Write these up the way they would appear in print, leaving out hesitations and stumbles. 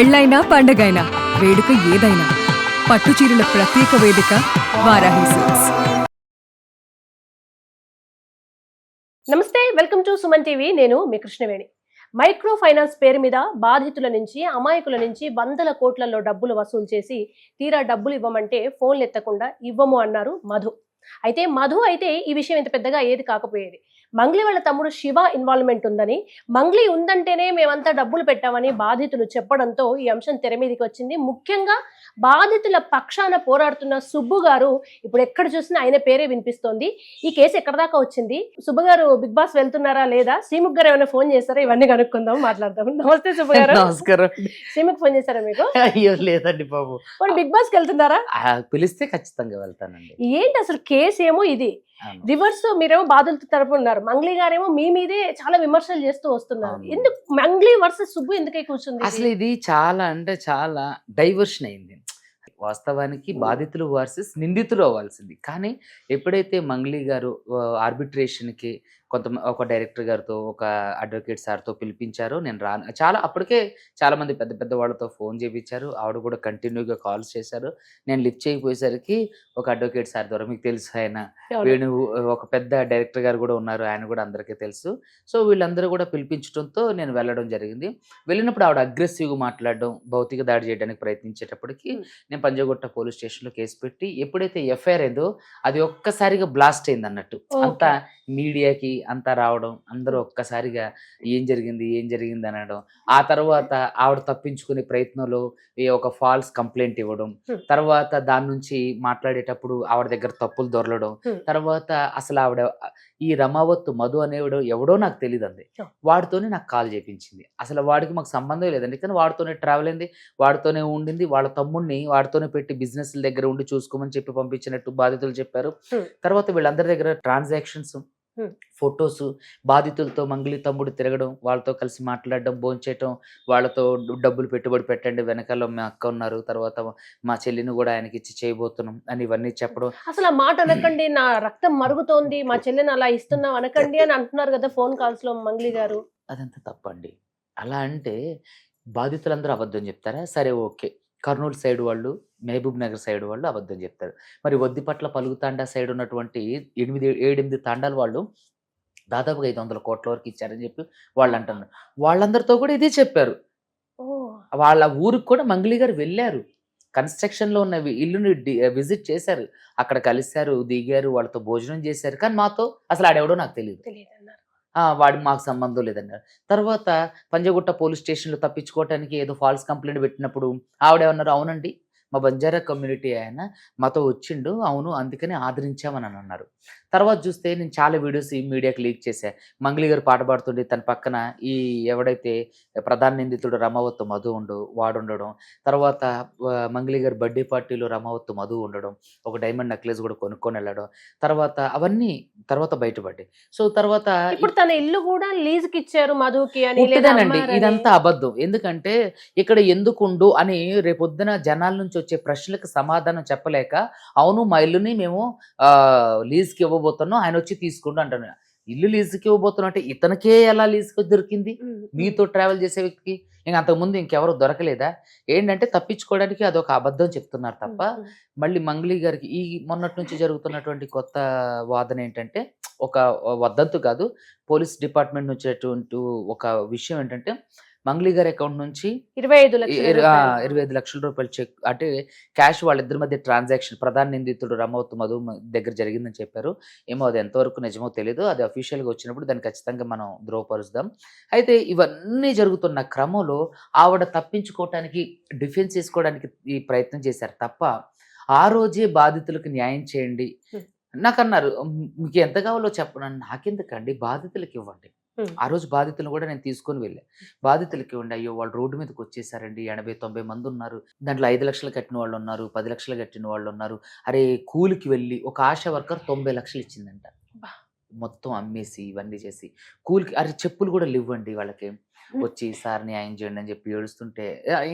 పెళ్ళైనా పండగైనా వేడుక ఏదైనా పట్టు చీరల ప్రత్యేక వేదిక వారాహి సిల్క్స్. నమస్తే, వెల్కమ్ టు సుమన్ టీవీ. నేను మీ కృష్ణవేణి. మైక్రో ఫైనాన్స్ పేరు మీద బాధితుల నుంచి, అమాయకుల నుంచి వందల కోట్లలో డబ్బులు వసూలు చేసి తీరా డబ్బులు ఇవ్వమంటే ఫోన్లు ఎత్తకుండా ఇవ్వము అన్నారు మధు. అయితే మధు అయితే ఈ విషయం ఇంత పెద్దగా ఏది కాకపోయేది. మంగ్లీ వాళ్ళ తమ్ముడు శివ ఇన్వాల్వ్మెంట్ ఉందని, మంగ్లీ ఉందంటేనే మేమంతా డబ్బులు పెట్టామని బాధితులు చెప్పడంతో ఈ అంశం తెర మీదకి వచ్చింది. ముఖ్యంగా బాధితుల పక్షాన పోరాడుతున్న సుబ్బు గారు ఇప్పుడు ఎక్కడ చూసినా ఆయన పేరే వినిపిస్తోంది. ఈ కేసు ఎక్కడ దాకా వచ్చింది, సుబ్బు గారు బిగ్ బాస్ వెళ్తున్నారా లేదా, శ్రీముఖ్ గారు ఏమైనా ఫోన్ చేస్తారా, ఇవన్నీ కనుక్కుందాం, మాట్లాడదాం. నమస్తే సుబ్బు గారు. నమస్కారం. శ్రీముఖ్ ఫోన్ చేశారా మీకు? అయ్యో లేదండి బాబు. బిగ్ బాస్ కి వెళ్తున్నారా? పిలిస్తే ఖచ్చితంగా వెళ్తానండి. ఏంటి అసలు కేసు ఏమో ఇది, రివర్స్ మీరేమో బాధితుల తరపు ఉన్నారు, మంగ్లీ గారేమో మీ మీదే చాలా విమర్శలు చేస్తూ వస్తున్నారు. ఎందుకు మంగ్లీ వర్సెస్ సుబ్బు ఎందుకై కూర్చుంది? అసలు ఇది చాలా అంటే చాలా డైవర్షన్ అయింది. వాస్తవానికి బాధితులు వర్సెస్ నిందితులు అవ్వాల్సింది. కానీ ఎప్పుడైతే మంగ్లీ గారు ఆర్బిట్రేషన్కి ఒక డైరెక్టర్ గారితో, ఒక అడ్వకేట్ సార్తో పిలిపించారో నేను రాను. అప్పటికే చాలా మంది పెద్ద పెద్ద వాళ్ళతో ఫోన్ చేయించారు. ఆవిడ కూడా కంటిన్యూగా కాల్స్ చేశారు. నేను లిఫ్ట్ చేయకపోయేసరికి ఒక అడ్వకేట్ సార్ ద్వారా, మీకు తెలుసు ఆయన వేణు, ఒక పెద్ద డైరెక్టర్ గారు కూడా ఉన్నారు, ఆయన కూడా అందరికీ తెలుసు. సో వీళ్ళందరూ కూడా పిలిపించడంతో నేను వెళ్ళడం జరిగింది. వెళ్ళినప్పుడు ఆవిడ అగ్రెసివ్గా మాట్లాడడం, భౌతిక దాడి చేయడానికి ప్రయత్నించేటప్పటికి నేను పంజగుట్ట పోలీస్ స్టేషన్లో కేసు పెట్టి, ఎప్పుడైతే ఎఫ్ఐఆర్ అయిందో అది ఒక్కసారిగా బ్లాస్ట్ అయింది అన్నట్టు. అంతా మీడియాకి అంతా రావడం, అందరూ ఒక్కసారిగా ఏం జరిగింది అనడం. ఆ తర్వాత ఆవిడ తప్పించుకునే ప్రయత్నంలో ఒక ఫాల్స్ కంప్లైంట్ ఇవ్వడం, తర్వాత దాని నుంచి మాట్లాడేటప్పుడు ఆవిడ దగ్గర తప్పులు దొరలడం, తర్వాత అసలు ఆవిడ ఈ రమావత్ మధు అనేవాడు ఎవడో నాకు తెలియదండి, వాడితోనే నాకు కాల్ చేయించింది. అసలు వాడికి మాకు సంబంధం లేదండి, కానీ వాడితోనే ట్రావెల్ అయింది, వాడితోనే ఉండింది. వాళ్ళ తమ్ముడిని వాడితోనే పెట్టి బిజినెస్ దగ్గర ఉండి చూసుకోమని చెప్పి పంపించినట్టు బాధితులు చెప్పారు. తర్వాత వీళ్ళందరి దగ్గర ట్రాన్సాక్షన్స్, ఫొటోస్, బాధితులతో మంగ్లీ తమ్ముడు తిరగడం, వాళ్ళతో కలిసి మాట్లాడడం, భోంచేయటం, వాళ్ళతో డబ్బులు పెట్టుబడి పెట్టండి, వెనకాల మా అక్క ఉన్నారు, తర్వాత మా చెల్లిని కూడా ఆయనకి ఇచ్చి చేయబోతున్నాం అని ఇవన్నీ చెప్పడం. అసలు ఆ మాట అనకండి, నా రక్తం మరుగుతోంది, మా చెల్లిని అలా ఇస్తున్నాం అనకండి అని అంటున్నారు కదా ఫోన్ కాల్స్ లో మంగ్లీ గారు. అదంతా తప్పండి. అలా అంటే బాధితులందరూ అబద్ధం చెప్తారా? సరే, ఓకే. కర్నూలు సైడ్ వాళ్ళు, మహబూబ్ నగర్ సైడ్ వాళ్ళు అబద్ధం చెప్తారు. మరి వద్దిపట్ల, పలుగుతాండా సైడ్ ఉన్నటువంటి 7-8 తాండాల వాళ్ళు దాదాపుగా 500 కోట్ల వరకు ఇచ్చారని చెప్పి వాళ్ళు అంటున్నారు. వాళ్ళందరితో కూడా ఇదే చెప్పారు. వాళ్ళ ఊరికి కూడా మంగ్లీ గారు వెళ్ళారు, కన్స్ట్రక్షన్లో ఉన్న ఇల్లుని విజిట్ చేశారు, అక్కడ కలిశారు, దిగారు, వాళ్ళతో భోజనం చేశారు. కానీ మాతో అసలు ఆడెవడో నాకు తెలియదు, వాడికి మాకు సంబంధం లేదన్నారు. తర్వాత పంజగుట్ట పోలీస్ స్టేషన్లో తప్పించుకోవటానికి ఏదో ఫాల్స్ కంప్లైంట్ పెట్టినప్పుడు ఆవిడేమన్నారు, అవునండి మా బంజారా కమ్యూనిటీ ఆయన మాతో వచ్చిండు, అవును అందుకని ఆదరించామని అన్నారు. తర్వాత చూస్తే నేను చాలా వీడియోస్ ఈ మీడియాకి లీక్ చేశా. మంగ్లీ గారు పాట పాడుతుండే తన పక్కన ఈ ఎవడైతే ప్రధాన నిందితుడు రమావత్ మధు వాడు ఉండడం, తర్వాత మంగ్లీ గారు బర్త్డే పార్టీలో రమావత్ మధు ఉండడం, ఒక డైమండ్ నెక్లెస్ కూడా కొనుక్కొని వెళ్ళడం, తర్వాత అవన్నీ తర్వాత బయటపడ్డాయి. సో తర్వాత ఇప్పుడు తన ఇల్లు కూడా లీజ్ కి ఇచ్చారు మధుకి అని. ఇదంతా అబద్ధం. ఎందుకంటే ఇక్కడ ఎందుకుండు అని రేపొద్దున జనాల నుంచి వచ్చే ప్రశ్నలకు సమాధానం చెప్పలేక, అవును మా ఇల్లుని మేము లీజ్కి ఇవ్వబోతున్నాం, ఆయన వచ్చి తీసుకుంటూ అంటాను. ఇల్లు లీజుకి ఇవ్వబోతున్నాం అంటే ఇతనికే ఎలా లీజుకి దొరికింది? మీతో ట్రావెల్ చేసే వ్యక్తికి అంతకుముందు ఇంకెవరు దొరకలేదా? ఏంటంటే తప్పించుకోవడానికి అదొక అబద్ధం చెప్తున్నారు తప్ప. మళ్ళీ మంగ్లీ గారికి ఈ మొన్నటి నుంచి జరుగుతున్నటువంటి కొత్త వాదన ఏంటంటే, ఒక వదంతు కాదు, పోలీస్ డిపార్ట్మెంట్ నుంచి వచ్చేటువంటి ఒక విషయం ఏంటంటే, మంగ్లీ గారి అకౌంట్ నుంచి 25 లక్షల రూపాయలు చెక్, అంటే క్యాష్ వాళ్ళిద్దరి మధ్య ట్రాన్సాక్షన్ ప్రధాన నిందితుడు రమావత్ మధు దగ్గర జరిగిందని చెప్పారు. ఏమో అది ఎంతవరకు నిజమో తెలియదు, అది అఫీషియల్గా వచ్చినప్పుడు దాన్ని ఖచ్చితంగా మనం ధృవపరుస్తాం. అయితే ఇవన్నీ జరుగుతున్న క్రమంలో ఆవిడ తప్పించుకోవటానికి, డిఫెన్స్ చేసుకోవడానికి ఈ ప్రయత్నం చేశారు తప్ప, ఆ రోజే బాధితులకు న్యాయం చేయండి నాకు అన్నారు. మీకు ఎంత కావాలో చెప్పండి, నాకెందుకండి, బాధితులకి ఇవ్వండి. ఆ రోజు బాధితులను కూడా నేను తీసుకొని వెళ్ళా. బాధితులకి ఇవ్వండి, అయ్యో వాళ్ళు రోడ్డు మీదకి వచ్చేసారండి, 80-90 మంది ఉన్నారు, దాంట్లో 5 లక్షలు కట్టిన వాళ్ళు ఉన్నారు, 10 లక్షలు కట్టిన వాళ్ళు ఉన్నారు. అరే కూలికి వెళ్ళి ఒక ఆశా వర్కర్ 90 లక్షలు ఇచ్చిందంట, మొత్తం అమ్మేసి ఇవన్నీ చేసి కూలికి. అరే చెప్పులు కూడా ఇవ్వండి వాళ్ళకి, వచ్చి సార్ న్యాయం చేయండి అని చెప్పి ఏడుస్తుంటే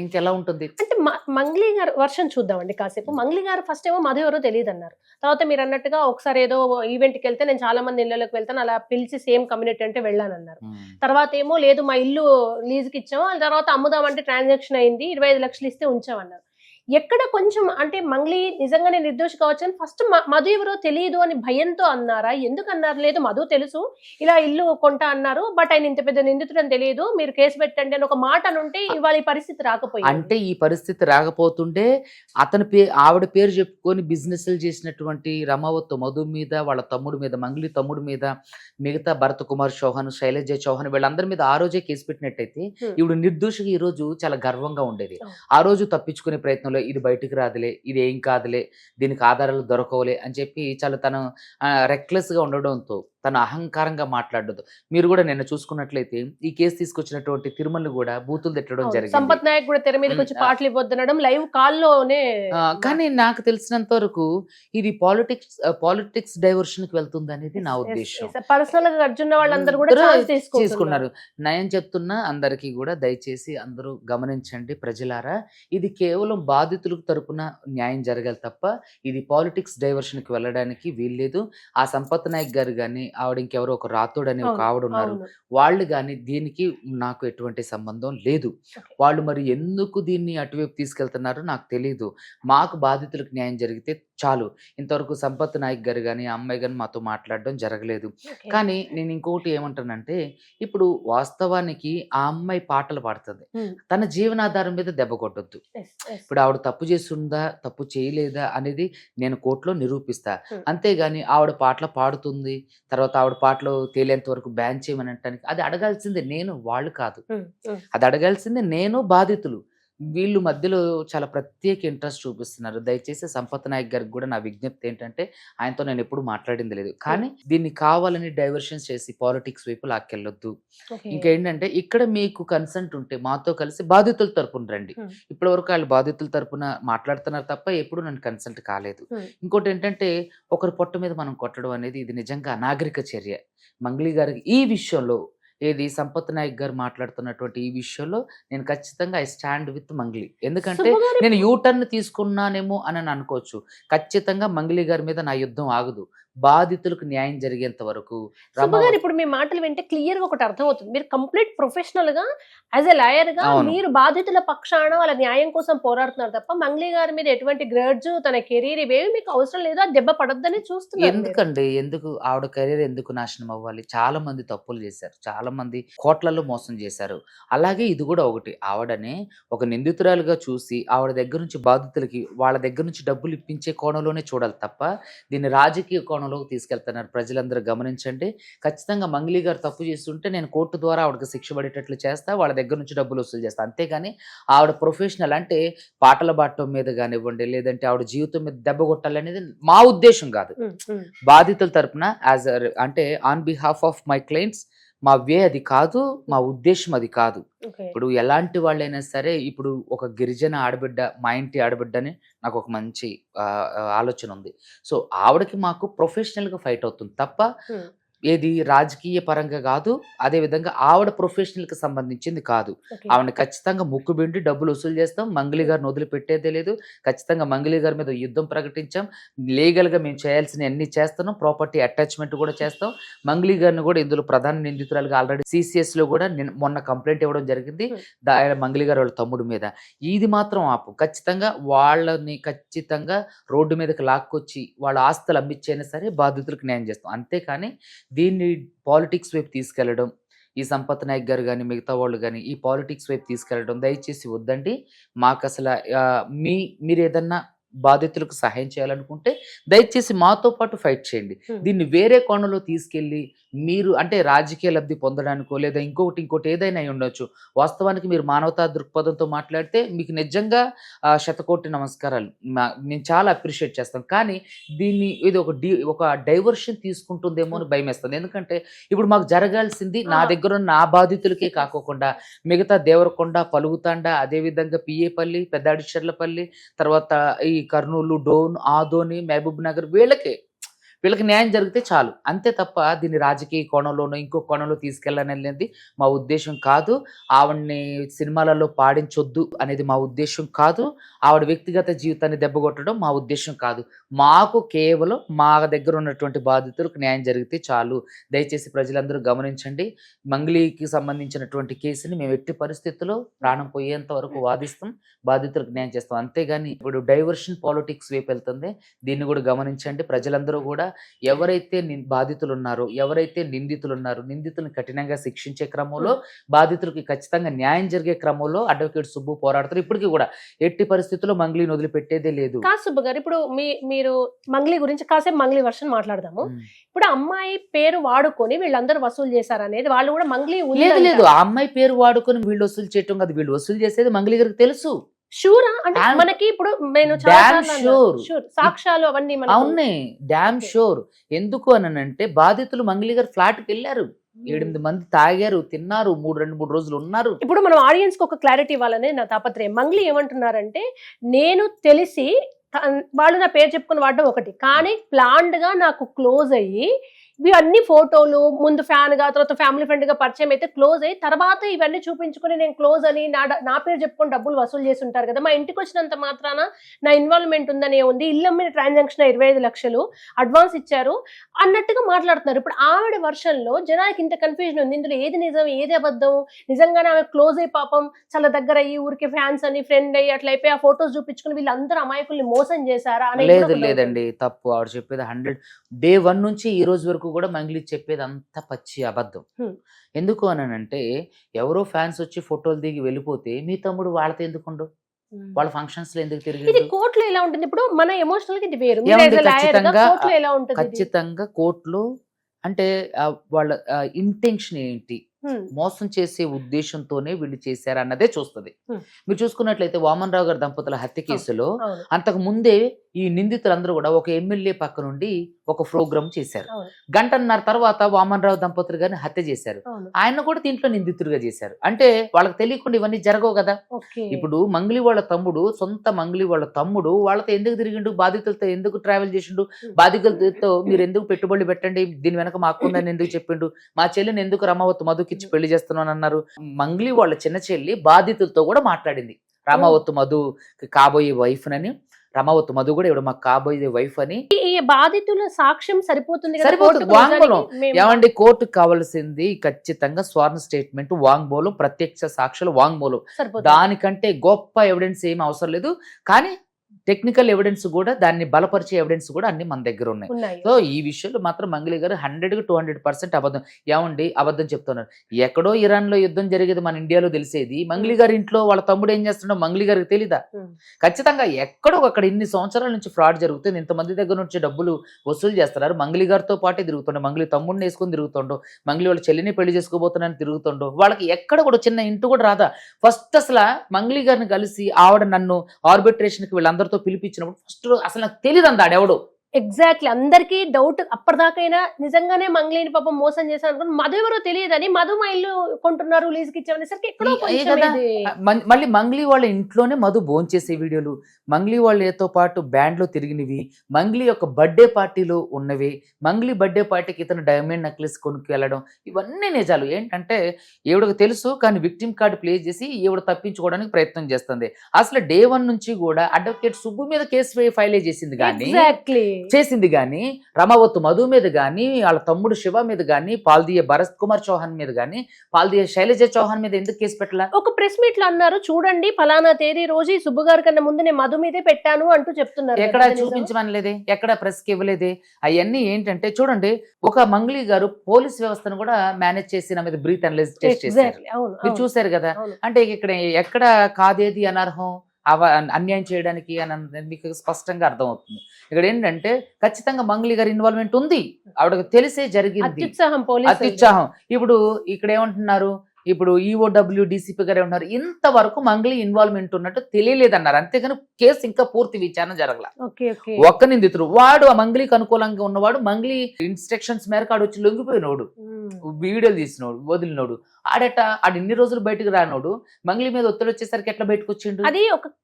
ఇంకెలా ఉంటుంది. అంటే మంగ్లీ గారు వర్షన్ చూద్దామండి కాసేపు. మంగ్లీ గారు ఫస్ట్ ఏమో మధు ఎవరో తెలియదు అన్నారు. తర్వాత మీరు అన్నట్టుగా ఒకసారి ఏదో ఈవెంట్కి వెళ్తే నేను చాలా మంది ఇళ్ళలోకి వెళ్తాను, అలా పిలిచి సేమ్ కమ్యూనిటీ అంటే వెళ్ళానన్నారు. తర్వాత ఏమో లేదు మా ఇల్లు లీజుకి ఇచ్చాము, ఆ తర్వాత అమ్ముదామంటే ట్రాన్సాక్షన్ అయింది, 25 లక్షలు ఇస్తే ఉంచామన్నారు. ఎక్కడ కొంచెం అంటే మంగ్లీ నిజంగానే నిర్దోషి కావచ్చు అని ఫస్ట్ మధు ఎవరో తెలియదు అని భయంతో అన్నారా? ఎందుకు అన్నారు? లేదు మధు తెలుసు, ఇలా ఇల్లు కొంటా అన్నారు, బట్ ఆయన ఇంత పెద్ద నిందితుడు అని తెలియదు, మీరు కేసు పెట్టండి అని ఒక మాట అనుంటే ఇవాళ ఈ పరిస్థితి రాకపోయింది. అంటే ఈ పరిస్థితి రాకపోతుంటే అతని ఆవిడ పేరు చెప్పుకొని బిజినెస్లు చేసినటువంటి రమావత్ మధు మీద, వాళ్ళ తమ్ముడు మీద, మంగ్లీ తమ్ముడు మీద, మిగతా భరత్ కుమార్ చౌహాన్, శైలజ చౌహాన్ వీళ్ళందరి మీద ఆ రోజే కేసు పెట్టినట్టయితే ఇప్పుడు నిర్దోషిగా ఈ రోజు చాలా గర్వంగా ఉండేది. ఆ రోజు తప్పించుకునే ప్రయత్నం ఇది బయటికి రాదులే, ఇది ఏం కాదులే, దీనికి ఆధారాలు దొరకవులే అని చెప్పి చాలా తను రెక్లెస్ గా ఉండడంతో తను అహంకారంగా మాట్లాడదు. మీరు కూడా నిన్న చూసుకున్నట్లయితే ఈ కేసు తీసుకొచ్చినటువంటి తిరుమలని కూడా బూతులు తిట్టడం జరిగింది. సంపత్ నాయక్ కూడా తెర మీదకి వచ్చి పాటలు ఇవ్వద్దనడం లైవ్ కాల్లోనే. కానీ నాకు తెలిసినంత వరకు ఇది పాలిటిక్స్ డైవర్షన్ కి వెళ్తుంది అనేది నా ఉద్దేశం. పర్సనల్ గా అర్జున్ వాళ్ళందరూ కూడా తీసుకున్నారు. నయం చెప్తున్నా అందరికీ కూడా దయచేసి అందరూ గమనించండి ప్రజలారా, ఇది కేవలం బాధితులకు తరపున న్యాయం జరగాలి తప్ప ఇది పాలిటిక్స్ డైవర్షన్ కి వెళ్ళడానికి వీల్లేదు. ఆ సంపత్ నాయక్ గారు కానీ, ఆవిడ ఇంకెవరో ఒక రాథోడ్ అనే ఒక ఆవిడ ఉన్నారు, వాళ్ళు కానీ దీనికి నాకు ఎటువంటి సంబంధం లేదు. వాళ్ళు మరి ఎందుకు దీన్ని అటువైపు తీసుకెళ్తున్నారో నాకు తెలియదు. మాకు బాధితులకు న్యాయం జరిగితే చాలు. ఇంతవరకు సంపత్ నాయక్ గారు కానీ అమ్మాయి కానీ మాతో మాట్లాడడం జరగలేదు. కానీ నేను ఇంకొకటి ఏమంటానంటే, ఇప్పుడు వాస్తవానికి ఆ అమ్మాయి పాటలు పాడుతుంది, తన జీవనాధారం మీద దెబ్బ కొట్టొద్దు. ఇప్పుడు ఆవిడ తప్పు చేస్తుందా తప్పు చేయలేదా అనేది నేను కోర్టులో నిరూపిస్తా. అంతేగాని ఆవిడ పాటలు పాడుతుంది, తర్వాత ఆవిడ పాటలు తేలేంత వరకు బ్యాన్ చేయమని అంటానికి అది అడగాల్సిందే నేను, వాళ్ళు కాదు. అది అడగాల్సిందే నేను, బాధితులు. వీళ్ళు మధ్యలో చాలా ప్రత్యేక ఇంట్రెస్ట్ చూపిస్తున్నారు. దయచేసి సంపత్ నాయక్ గారికి కూడా నా విజ్ఞప్తి ఏంటంటే, ఆయనతో నేను ఎప్పుడు మాట్లాడింది లేదు, కానీ దీన్ని కావాలని డైవర్షన్స్ చేసి పాలిటిక్స్ వైపు లాక్కెళ్ళొద్దు. ఇంకేంటంటే ఇక్కడ మీకు కన్సెంట్ ఉంటే మాతో కలిసి బాధితుల తరపున రండి. ఇప్పటి వరకు వాళ్ళు బాధితుల తరపున మాట్లాడుతున్నారు తప్ప ఎప్పుడు నన్ను కన్సల్ట్ కాలేదు. ఇంకోటి ఏంటంటే, ఒకరి పొట్ట మీద మనం కొట్టడం అనేది ఇది నిజంగా అనాగరిక చర్య. మంగ్లీ గారికి ఈ విషయంలో ఏది సంపత్ నాయక్ గారు మాట్లాడుతున్నటువంటి ఈ విషయంలో నేను ఖచ్చితంగా ఐ స్టాండ్ విత్ మంగ్లీ. ఎందుకంటే నేను యూటర్న్ తీసుకున్నానేమో అని అనుకోవచ్చు, ఖచ్చితంగా మంగ్లీ గారి మీద నా యుద్ధం ఆగదు. బాధితులకు న్యాయం జరిగేంత వరకు. ఇప్పుడు మీ మాటలు వింటే క్లియర్ గా ఒకటి అర్థం అవుతుంది, మీరు కంప్లీట్ ప్రొఫెషనల్ గా యాజ్ ఎ లాయర్ గా మీరు బాధితుల పక్షాన వాళ్ళ న్యాయం కోసం పోరాడుతున్నారు తప్ప మంగ్లీ గారి మీద ఎటువంటి గ్రడ్జ్, తన కెరీర్ ఇవేవి మీకు అవసరం లేదు, ఆ దెబ్బ పడొద్దని చూస్తున్నారు. ఎందుకండి, ఎందుకు ఆవిడ కెరీర్ ఎందుకు నాశనం అవ్వాలి? చాలా మంది తప్పులు చేశారు, చాలా మంది కోట్లలో మోసం చేశారు. అలాగే ఇది కూడా ఒకటి. ఆవిడని ఒక నిందితురాలుగా చూసి ఆవిడ దగ్గర నుంచి బాధితులకి వాళ్ళ దగ్గర నుంచి డబ్బులు ఇప్పించే కోణంలోనే చూడాలి తప్ప దీన్ని రాజకీయ కోణంలోకి తీసుకెళ్తున్నారు. ప్రజలందరూ గమనించండి. ఖచ్చితంగా మంగ్లీ గారు తప్పు చేస్తుంటే నేను కోర్టు ద్వారా ఆవిడకి శిక్ష పడేటట్లు చేస్తా, వాళ్ళ దగ్గర నుంచి డబ్బులు వసూలు చేస్తా. అంతేగాని ఆవిడ ప్రొఫెషనల్ అంటే పాటల బాటం మీద కానివ్వండి, లేదంటే ఆవిడ జీవితం మీద దెబ్బ కొట్టాలనేది మా ఉద్దేశం కాదు. బాధితుల తరపున అంటే on behalf of my clients మా వే అది కాదు, మా ఉద్దేశం అది కాదు. ఇప్పుడు ఎలాంటి వాళ్ళైనా సరే, ఇప్పుడు ఒక గిరిజన ఆడబిడ్డ, మా ఇంటి ఆడబిడ్డని నాకు ఒక మంచి ఆలోచన ఉంది. సో ఆవిడకి మాకు ప్రొఫెషనల్ గా ఫైట్ అవుతుంది తప్ప ఏది రాజకీయ పరంగా కాదు. అదే విధంగా ఆవిడ ప్రొఫెషనల్ కి సంబంధించింది కాదు. ఆవిడని ఖచ్చితంగా ముక్కుబిండి డబ్బులు వసూలు చేస్తాం. మంగ్లీ గారిని వదిలిపెట్టేదే లేదు. ఖచ్చితంగా మంగ్లీ గారి మీద యుద్ధం ప్రకటించాం. లీగల్ గా మేము చేయాల్సిన అన్ని చేస్తున్నాం. ప్రాపర్టీ అటాచ్మెంట్ కూడా చేస్తాం. మంగ్లీ గారిని కూడా ఇందులో ప్రధాన నిందితురాలుగా ఆల్రెడీ సిసిఎస్ లో కూడా మొన్న కంప్లైంట్ ఇవ్వడం జరిగింది మంగ్లీ గారు వాళ్ళ తమ్ముడు మీద. ఇది మాత్రం ఆపు. ఖచ్చితంగా వాళ్ళని ఖచ్చితంగా రోడ్డు మీదకి లాక్కొచ్చి వాళ్ళ ఆస్తులు అమ్మిచ్చైనా సరే బాధితులకు న్యాయం చేస్తాం. అంతేకాని దీన్ని పాలిటిక్స్ వైపు తీసుకెళ్లడం, ఈ సంపత్ నాయక్ గారు కానీ మిగతా వాళ్ళు కానీ ఈ పాలిటిక్స్ వైపు తీసుకెళ్లడం దయచేసి వద్దండి. మాకు అసలు మీరు ఏదన్నా బాధితులకు సహాయం చేయాలనుకుంటే దయచేసి మాతో పాటు ఫైట్ చేయండి. దీన్ని వేరే కోణంలో తీసుకెళ్ళి మీరు అంటే రాజకీయ లబ్ధి పొందడానికో లేదా ఇంకోటి ఏదైనా ఉండొచ్చు. వాస్తవానికి మీరు మానవతా దృక్పథంతో మాట్లాడితే మీకు నిజంగా శతకోటి నమస్కారాలు, నేను చాలా అప్రిషియేట్ చేస్తాం. కానీ దీన్ని ఇది ఒక డైవర్షన్ తీసుకుంటుందేమో అని భయం వేస్తుంది. ఎందుకంటే ఇప్పుడు మాకు జరగాల్సింది నా దగ్గర ఉన్న నా బాధితులకే కాకోకుండా మిగతా దేవరకొండ, పలుగుతాండ, అదేవిధంగా పిఏపల్లి, పెద్దాడిచర్లపల్లి, తర్వాత ఈ కర్నూలు, డోన్, ఆదోని, మహబూబ్ నగర్ వీళ్ళకే. వీళ్ళకి న్యాయం జరిగితే చాలు, అంతే తప్ప దీన్ని రాజకీయ కోణంలోనో ఇంకో కోణంలో తీసుకెళ్ళాలనేది మా ఉద్దేశం కాదు. ఆవిడ్ని సినిమాలలో పాడించొద్దు అనేది మా ఉద్దేశం కాదు. ఆవిడ వ్యక్తిగత జీవితాన్ని దెబ్బకొట్టడం మా ఉద్దేశం కాదు. మాకు కేవలం మా దగ్గర ఉన్నటువంటి బాధితులకు న్యాయం జరిగితే చాలు. దయచేసి ప్రజలందరూ గమనించండి. మంగ్లీకి సంబంధించినటువంటి కేసుని మేము ఎట్టి పరిస్థితుల్లో ప్రాణం పోయేంత వరకు వాదిస్తాం, బాధితులకు న్యాయం చేస్తాం. అంతేగాని ఇప్పుడు డైవర్షన్ పాలిటిక్స్ వైపు వెళ్తుంది, దీన్ని కూడా గమనించండి. ప్రజలందరూ కూడా ఎవరైతే బాధితులు ఉన్నారో, ఎవరైతే నిందితులు ఉన్నారో, నిందితులను కఠినంగా శిక్షించే క్రమంలో, బాధితులకి ఖచ్చితంగా న్యాయం జరిగే క్రమంలో అడ్వకేట్ సుబ్బు పోరాడతారు. ఇప్పటికీ కూడా ఎట్టి పరిస్థితుల్లో మంగ్లీని వదిలిపెట్టేదే లేదు. సుబ్బు గారు, ఇప్పుడు మీరు మంగ్లీ గురించి కాసేపు మంగ్లీ వర్షన్ మాట్లాడదాము. ఇప్పుడు అమ్మాయి పేరు వాడుకొని వీళ్ళందరూ వసూలు చేశారు అనేది, వాళ్ళు కూడా మంగ్లీ లేదు, ఆ అమ్మాయి పేరు వాడుకొని వీళ్ళు వసూలు చేయటం కాదు, వీళ్ళు వసూలు చేసేది మంగ్లీ గారికి తెలుసు. షూరా? అంటే మనకి ఇప్పుడు నేను సాక్ష్యాలు అవన్నీ అవునే, డామ్ షూర్. ఎందుకు అనంటే బాధితులు మంగ్లీ గారు ఫ్లాట్ కి వెళ్ళారు, 8 మంది తాగారు, తిన్నారు, 2-3 రోజులు ఉన్నారు. ఇప్పుడు మనం ఆడియన్స్ కి ఒక క్లారిటీ ఇవ్వాలనే నా తాపత్రయం. మంగ్లీ ఏమంటున్నారంటే, నేను తెలిసి వాళ్ళు నా పేరు చెప్పుకుని వాడడం ఒకటి, కానీ ప్లాన్డ్ గా నాకు క్లోజ్ అయ్యి ఇవన్నీ ఫోటోలు ముందు ఫ్యాన్ గా తర్వాత ఫ్యామిలీ ఫ్రెండ్ గా పరిచయం అయితే క్లోజ్ అయ్యి తర్వాత ఇవన్నీ చూపించుకుని నేను క్లోజ్ అని నా పేరు చెప్పుకొని డబ్బులు వసూలు చేసి ఉంటారు కదా, మా ఇంటికి వచ్చినంత మాత్రాన నా ఇన్వాల్వ్మెంట్ ఉందని ఉంది, ఇల్లు అమ్మిన ట్రాన్సాక్షన్ 25 లక్షలు అడ్వాన్స్ ఇచ్చారు అన్నట్టుగా మాట్లాడుతున్నారు. ఇప్పుడు ఆవిడ వర్షన్లో జనానికి ఇంత కన్ఫ్యూజన్ ఉంది, ఇందులో ఏది నిజం ఏది అబద్ధం, నిజంగానే ఆమె క్లోజ్ అయ్యి పాపం చాలా దగ్గర అయ్యి ఊరికి ఫ్యాన్స్ అని ఫ్రెండ్ అయ్యి అట్లా అయిపోయి ఆ ఫొటోస్ చూపించుకుని వీళ్ళందరూ అమాయకుల్ని మోసం చేశారా అనేది. లేదు లేదండి, తప్పు. ఆవిడ చెప్పేది 100 డే 1 నుంచి ఈ రోజు వరకు కూడా మంగ్లీ చెప్పేది అంత పచ్చి అబద్ధం. ఎందుకు అనంటే, ఎవరో ఫ్యాన్స్ వచ్చి ఫోటోలు దిగి వెళ్ళిపోతే మీ తమ్ముడు వాళ్ళతో ఎందుకుండు, వాళ్ళ ఫంక్షన్స్ లో ఎందుకు తిరిగి? కోర్టులో ఎలా ఉంటుంది? ఇప్పుడు మన ఎమోషనల్ గా ఇది వేరు. ఖచ్చితంగా కోర్టులో అంటే వాళ్ళ ఇంటెన్షన్ ఏంటి, మోసం చేసే ఉద్దేశంతోనే వీళ్ళు చేశారు అన్నదే చూస్తుంది. మీరు చూసుకున్నట్లయితే వామన్ రావు గారి దంపతుల హత్య కేసులో అంతకు ముందే ఈ నిందితులందరూ కూడా ఒక ఎమ్మెల్యే పక్క నుండి ఒక ప్రోగ్రామ్ చేశారు. 1.5 గంట తర్వాత వామన్ రావు దంపతులు గారిని హత్య చేశారు, ఆయన కూడా దీంట్లో నిందితుడిగా చేశారు. అంటే వాళ్ళకి తెలియకుండా ఇవన్నీ జరగవు కదా. ఇప్పుడు మంగ్లీ వాళ్ళ తమ్ముడు, సొంత మంగ్లీ వాళ్ళ తమ్ముడు వాళ్ళతో ఎందుకు తిరిగిండు, బాధితులతో ఎందుకు ట్రావెల్ చేసిండు, బాధితులతో మీరు ఎందుకు పెట్టుబడులు పెట్టండి, దీని వెనక మా అక్కుందని ఎందుకు చెప్పిండు, మా చెల్లిని ఎందుకు రామావత్ మధుకిచ్చి పెళ్లి చేస్తున్నాను అన్నారు. మంగ్లీ వాళ్ళ చిన్న చెల్లి బాధితులతో కూడా మాట్లాడింది, రామావత్ మధు కాబోయే వైఫ్ నని, రామావత్ మధు కూడా ఇప్పుడు మాకు కాబోయే వైఫ్ అని. ఈ బాధితుల సాక్ష్యం సరిపోతుంది, వాంగ్మూలం ఏమండి, కోర్టుకు కావాల్సింది ఖచ్చితంగా స్వర్ణ స్టేట్మెంట్, వాంగ్మూలం, ప్రత్యక్ష సాక్షులు వాంగ్మూలం. దానికంటే గొప్ప ఎవిడెన్స్ ఏమి అవసరం లేదు. కానీ టెక్నికల్ ఎవిడెన్స్ కూడా, దాన్ని బలపరిచే ఎవిడెన్స్ కూడా అన్ని మన దగ్గర ఉన్నాయి. సో ఈ విషయంలో మాత్రం మంగ్లీ గారు 100-200% అబద్ధం. ఏమండి అబద్ధం చెప్తున్నారు? ఎక్కడో ఇరాన్ లో యుద్ధం జరిగేది మన ఇండియాలో తెలిసేది, మంగ్లీ గారి ఇంట్లో వాళ్ళ తమ్ముడు ఏం చేస్తున్నాడో మంగ్లీ గారికి తెలీదా? ఖచ్చితంగా ఎక్కడో అక్కడ ఇన్ని సంవత్సరాల నుంచి ఫ్రాడ్ జరుగుతుంది, ఇంతమంది దగ్గర నుంచి డబ్బులు వసూలు చేస్తున్నారు. మంగ్లీ గారితో పాటే తిరుగుతుండో, మంగ్లీ తమ్ముడిని వేసుకుని తిరుగుతుండో, మంగ్లీ వాళ్ళ చెల్లిని పెళ్లి చేసుకోబోతున్నాను తిరుగుతుండో, వాళ్ళకి ఎక్కడ కూడా చిన్న ఇంటి కూడా రాదా? ఫస్ట్ అసలు మంగ్లీ గారిని కలిసి ఆవిడ నన్ను ఆర్బిట్రేషన్ కి వీళ్ళందరితో పిలిపించినప్పుడు ఫస్ట్ అసలు నాకు తెలియదు అందాడు ఎవడు. ఎగ్జాక్ట్లీ, అందరికి డౌట్ అప్పటిదాకైనా నిజంగానే మంగ్లీని పాపం మోసం చేశాను అనుకుని, మధు ఎవరో తెలియదని, మధు మా ఇల్లు కొంటున్నారు లీజుకి ఇచ్చామనేసరికి ఎక్కడో మళ్ళీ మంగ్లీ వాళ్ళ ఇంట్లోనే మధు భోంచేసే వీడియోలు, మంగ్లీ వాళ్ళతో పాటు బ్యాండ్ లో తిరిగినవి, మంగ్లీ యొక్క బర్త్డే పార్టీలో ఉన్నవి, మంగ్లీ బర్త్డే పార్టీకి ఇతను డైమండ్ నెక్లెస్ కొనుక్కు వెళ్ళడం, ఇవన్నీ నిజాలు. ఏంటంటే ఈవిడకు తెలుసు, కానీ విక్టిమ్ కార్డు ప్లే చేసి ఈవిడ తప్పించుకోవడానికి ప్రయత్నం చేస్తుంది. అసలు డే 1 నుంచి కూడా అడ్వకేట్ సుబ్బు మీద కేసు ఫైల్ చేసింది కానీ రమావత్ మధు మీద కానీ, వాళ్ళ తమ్ముడు శివ మీద కానీ, పాల్దియ భరత్ కుమార్ చౌహాన్ మీద కానీ, పాల్దియ శైలజ చౌహాన్ మీద ఎందుకు కేసు పెట్టాల? ఒక ప్రెస్ మీట్ లో అన్నారు, చూడండి ఫలానా తేదీ రోజు సుబ్బు గారి కన్నా ముందు నేను మధు మీదే పెట్టాను అంటూ చెప్తున్నారు. ఎక్కడ చూపించమనలేదే, ఎక్కడ ప్రెస్ కి ఇవ్వలేదే. అవన్నీ ఏంటంటే చూడండి, ఒక మంగ్లీ గారు పోలీస్ వ్యవస్థను కూడా మేనేజ్ చేసి నా మీద బ్రీత్ అనలైజ్ టెస్ట్ చేశారు, మీరు చూసారు కదా. అంటే ఇక్కడ ఎక్కడ కాదేది అనర్హం, అన్యాయం చేయడానికి అని మీకు స్పష్టంగా అర్థమవుతుంది. ఇక్కడ ఏంటంటే ఖచ్చితంగా మంగ్లీ గారి ఇన్వాల్వ్మెంట్ ఉంది, ఆవిడకు తెలిసే జరిగింది, అత్యుత్సాహం. ఇప్పుడు ఇక్కడ ఏమంటున్నారు, ఇప్పుడు ఈఓడబ్ల్యూ డీసీపీ గారు ఏమంటున్నారు, ఇంతవరకు మంగ్లీ ఇన్వాల్వ్మెంట్ ఉన్నట్టు తెలియలేదన్నారు. అంతేగాని కేసు ఇంకా పూర్తి విచారణ జరగల. ఒక్క నిందితుడు వాడు ఆ మంగ్లీకి అనుకూలంగా ఉన్నవాడు, మంగ్లీ ఇన్స్ట్రక్షన్స్ మేరకు ఆడు వచ్చి లొంగిపోయినోడు, వీడియోలు తీసినోడు, వదిలినోడు, ఆడు ఇన్ని రోజులు బయటకు రానోడు మంగ్లీ మీద ఒత్తిడి వచ్చేసరికి ఎట్లా బయటకు వచ్చిండు? అది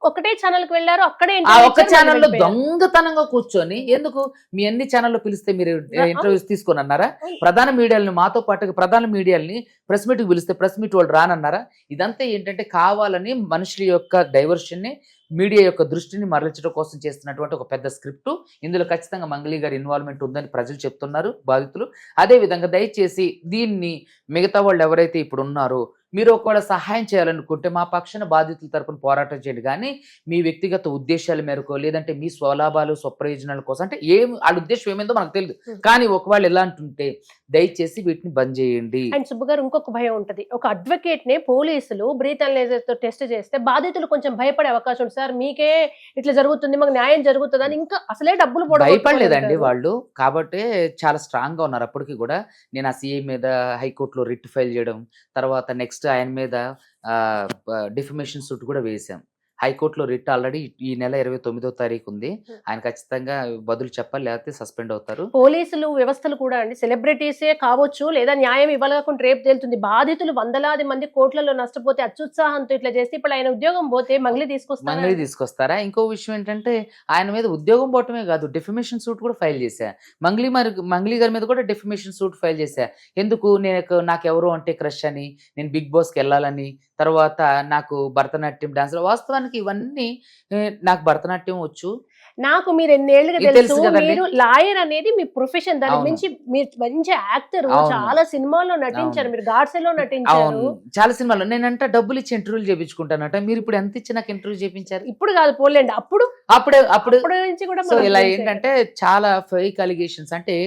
ఒకటే ఛానల్ కి వెళ్ళారు, అక్కడే ఆ ఒక్క ఛానల్లో దొంగతనంగా కూర్చొని ఎందుకు మీ అన్ని ఛానల్లో పిలిస్తే మీరు ఇంటర్వ్యూస్ తీసుకొని అన్నారా? ప్రధాన మీడియాలని మాతో పాటు ప్రధాన మీడియాలని ప్రెస్ మీట్ కి పిలిస్తే ప్రెస్ మీట్ వాళ్ళు రానన్నారా? ఇదంతా ఏంటంటే కావాలని మనుషుల యొక్క డైవర్షన్ ని, మీడియా యొక్క దృష్టిని మరల్చడం కోసం చేస్తున్నటువంటి ఒక పెద్ద స్క్రిప్ట్. ఇందులో ఖచ్చితంగా మంగ్లీ గారి ఇన్వాల్వ్మెంట్ ఉందని ప్రజలు చెప్తున్నారు, బాధితులు. అదే విధంగా దయచేసి దీన్ని మిగతా వాళ్ళు ఎవరైతే ఇప్పుడు ఉన్నారో మీరు ఒకవేళ సహాయం చేయాలనుకుంటే మా పక్షాన బాధితుల తరపున పోరాటం చేయండి, కానీ మీ వ్యక్తిగత ఉద్దేశాల మేరకు లేదంటే మీ స్వలాభాలు స్వప్రయోజనాల కోసం, అంటే వాళ్ళ ఉద్దేశం ఏమైందో మనకు తెలియదు, కానీ ఒకవేళ ఎలా అంటుంటే దయచేసి వీటిని బంద్ చేయండి. అండ్ సుబ్బు గారు ఇంకొక భయం ఉంటది, ఒక అడ్వకేట్ ని పోలీసులు బ్రీత్ అనలైజర్ తో టెస్ట్ చేస్తే బాధితులు కొంచెం భయపడే అవకాశం ఉంది. సార్ మీకే ఇట్లా జరుగుతుంది, మాకు న్యాయం జరుగుతుంది అని ఇంకా అసలే డబ్బులు భయపడలేదండి వాళ్ళు, కాబట్టి చాలా స్ట్రాంగ్ గా ఉన్నారు. అప్పటికి కూడా నేను ఆ సిఐ మీద హైకోర్టులో రిట్ ఫైల్ చేయడం, తర్వాత నెక్స్ట్ ఆయన మీద డిఫమేషన్ సూట్ కూడా వేసాం. హైకోర్టులో రిట్ ఆల్రెడీ ఈ నెల 29వ తారీఖు ఉంది. ఆయన ఖచ్చితంగా బదులు చెప్పాలి, లేకపోతే సస్పెండ్ అవుతారు. పోలీసులు వ్యవస్థలు కూడా అండి సెలబ్రిటీసే కావచ్చు, లేదా న్యాయం ఇవ్వలేకుండా రేపు తేలుతుంది. బాధితులు వందలాది మంది కోట్లలో నష్టపోతే అత్యుత్సాహంతో ఇట్లా చేస్తే ఇప్పుడు ఆయన ఉద్యోగం పోతే మంగ్లీ తీసుకొస్తారా? ఇంకో విషయం ఏంటంటే ఆయన మీద ఉద్యోగం పోవటమే కాదు, డిఫమేషన్ సూట్ కూడా ఫైల్ చేశా. మంగ్లీ గారి మీద కూడా డిఫమేషన్ సూట్ ఫైల్ చేశా. ఎందుకు? నాకెవరో అంటే క్రష్ అని, నేను బిగ్ బాస్ కి వెళ్ళాలని, తర్వాత నాకు భరతనాట్యం డాన్స్, వాస్తవానికి ఇవన్నీ నాకు భరతనాట్యం వచ్చు, నాకు మీరు ఎన్నేళ్లుగా తెలుసు, మీరు లాయర్ అనేది మీ ప్రొఫెషన్, దాని మించి మీరు మంచి యాక్టర్, చాలా సినిమాల్లో నటించారు, మీరు గాడ్సేలో నటించారు, చాలా సినిమాల్లో. నేనంట డబ్బులు ఇచ్చి ఇంటర్వ్యూలు చేయించుకుంటానట, మీరు ఇప్పుడు ఎంత ఇచ్చి నాకు ఇంటర్వ్యూ చేయించారు? ఇప్పుడు కాదు పోలేండి, అప్పుడు నుంచి కూడా. సో ఇలా ఏంటంటే చాలా ఫేక్ అలిగేషన్స్, అంటే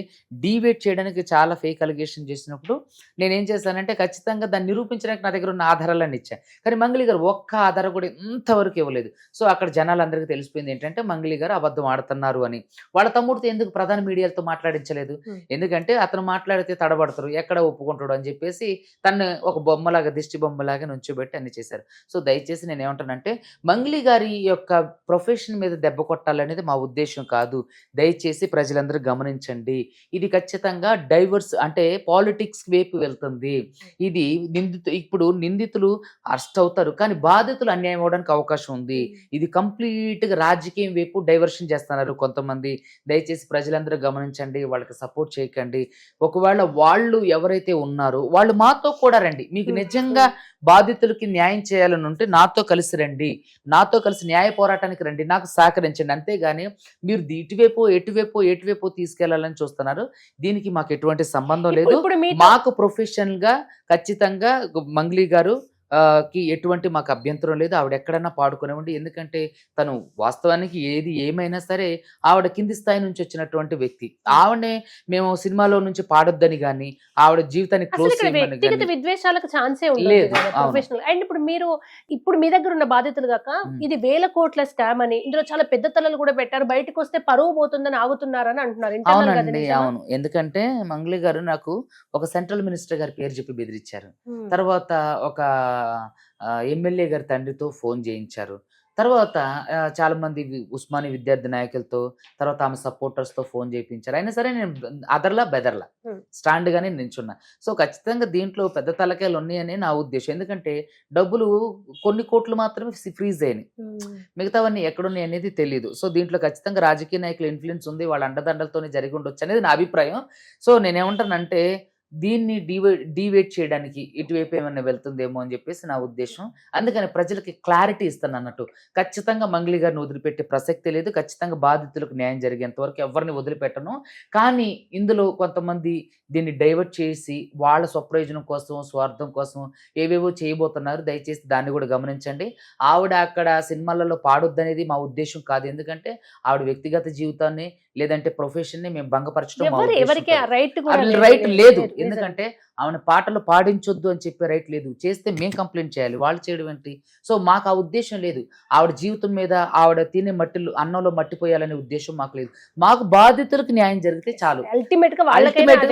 డీవేట్ చేయడానికి చాలా ఫేక్ అలిగేషన్ చేసినప్పుడు నేనేం చేశానంటే ఖచ్చితంగా దాన్ని నిరూపించడానికి నా దగ్గర ఉన్న ఆధారాలన్నీ ఇచ్చాను. కానీ మంగ్లీ గారు ఒక్క ఆధారం కూడా ఇంతవరకు ఇవ్వలేదు. సో అక్కడ జనాలందరికీ తెలిసిపోయింది ఏంటంటే మంగ్లీ గారు అబద్ధం ఆడుతున్నారు అని. వాళ్ళ తమ్ముడితో ఎందుకు ప్రధాన మీడియాలతో మాట్లాడించలేదు? ఎందుకంటే అతను మాట్లాడితే తడబడతారు, ఎక్కడ ఒప్పుకుంటాడు అని చెప్పేసి తను ఒక బొమ్మలాగా, దిష్టి బొమ్మలాగా నుంచోబెట్టి అన్ని చేశారు. సో దయచేసి నేను ఏమంటానంటే మంగ్లీ గారి యొక్క ప్రొఫెషన్ మీద దెబ్బ కొట్టాలనేది మా ఉద్దేశం కాదు. దయచేసి ప్రజలందరూ గమనించండి, ఇది ఖచ్చితంగా డైవర్స్ అంటే పాలిటిక్స్ వైపు వెళ్తుంది. ఇది ఇప్పుడు నిందితులు అరెస్ట్ అవుతారు, కానీ బాధితులు అన్యాయం అవడానికి అవకాశం ఉంది. ఇది కంప్లీట్ గా రాజకీయం వైపు డైవర్షన్ చేస్తున్నారు కొంతమంది. దయచేసి ప్రజలందరూ గమనించండి, వాళ్ళకి సపోర్ట్ చేయకండి. ఒకవేళ వాళ్ళు ఎవరైతే ఉన్నారో వాళ్ళు మాతో కూడా రండి, మీకు నిజంగా బాధితులకి న్యాయం చేయాలని ఉంటే నాతో కలిసి రండి, నాతో కలిసి న్యాయ పోరాటానికి రండి, నాకు సహకరించండి. అంతేగాని మీరు ఎటువైపు తీసుకెళ్లాలని చూస్తున్నారు, దీనికి మాకు ఎటువంటి సంబంధం లేదు. మాకు ప్రొఫెషనల్ గా ఖచ్చితంగా మంగ్లీ గారు కి ఎటువంటి మాకు అభ్యంతరం లేదు, ఆవిడ ఎక్కడన్నా పాడుకునేవ్వండి. ఎందుకంటే తను వాస్తవానికి ఏమైనా సరే ఆవిడ కింది స్థాయి నుంచి వచ్చినటువంటి వ్యక్తి. ఆవిడనే మేము సినిమాలో నుంచి పాడొద్దని గాని, ఆవిడ జీవితాన్ని క్లోజ్ వ్యక్తిగత విద్వేషాలకు ఛాన్సే లేదు. అండ్ ఇప్పుడు మీ దగ్గర ఉన్న బాధితులు కాక ఇది వేల కోట్ల స్కామ్ అని, ఇందులో చాలా పెద్ద తలలు కూడా పెట్టారు, బయటకు వస్తే పరువు పోతుందని ఆగుతున్నారని అంటున్నారు. అవునండి, అవును. ఎందుకంటే మంగ్లీ గారు నాకు ఒక సెంట్రల్ మినిస్టర్ గారి పేరు చెప్పి బెదిరించారు, తర్వాత ఒక ఎమ్మెల్యే గారి తండ్రితో ఫోన్ చేయించారు, తర్వాత చాలా మంది ఉస్మాని విద్యార్థి నాయకులతో, తర్వాత ఆమె సపోర్టర్స్ తో ఫోన్ చేయించారు. అయినా సరే నేను అదర్లా బెదర్లా స్టాండ్ గానే నిల్చున్నా. సో ఖచ్చితంగా దీంట్లో పెద్ద తలకాయలు ఉన్నాయని నా ఉద్దేశం. ఎందుకంటే డబ్బులు కొన్ని కోట్లు మాత్రమే ఫ్రీజ్ అయినాయి, మిగతావన్నీ ఎక్కడున్నాయి అనేది తెలియదు. సో దీంట్లో ఖచ్చితంగా రాజకీయ నాయకుల ఇన్ఫ్లుయెన్స్ ఉంది, వాళ్ళ అండదండలతోనే జరిగి ఉండొచ్చు అనేది నా అభిప్రాయం. సో నేనేమంటానంటే దీన్ని డీవేట్ చేయడానికి ఇటువైపు ఏమైనా వెళ్తుందేమో అని చెప్పేసి నా ఉద్దేశం. అందుకని ప్రజలకి క్లారిటీ ఇస్తాను అన్నట్టు. ఖచ్చితంగా మంగ్లీ గారిని వదిలిపెట్టే ప్రసక్తి లేదు, ఖచ్చితంగా బాధితులకు న్యాయం జరిగేంత వరకు ఎవరిని వదిలిపెట్టను. కానీ ఇందులో కొంతమంది దీన్ని డైవర్ట్ చేసి వాళ్ళ స్వప్రయోజనం కోసం, స్వార్థం కోసం ఏవేవో చేయబోతున్నారు. దయచేసి దాన్ని కూడా గమనించండి. ఆవిడ అక్కడ సినిమాలలో పాడొద్దనేది మా ఉద్దేశం కాదు, ఎందుకంటే ఆవిడ వ్యక్తిగత జీవితాన్ని లేదంటే ప్రొఫెషన్ ని మేము భంగపరచడం రైట్ లేదు. ఎందుకంటే ఆమెను పాటలు పాడించొద్దు అని చెప్పే రైట్ లేదు, చేస్తే మేము కంప్లైంట్ చేయాలి, వాళ్ళు చేయడం ఏంటి? సో మాకు ఆ ఉద్దేశం లేదు. ఆవిడ జీవితం మీద ఆవిడ తినే అన్నంలో మట్టిపోయాలనే ఉద్దేశం మాకు లేదు. మాకు బాధితులకు న్యాయం జరిగితే చాలు, అల్టిమేట్ గా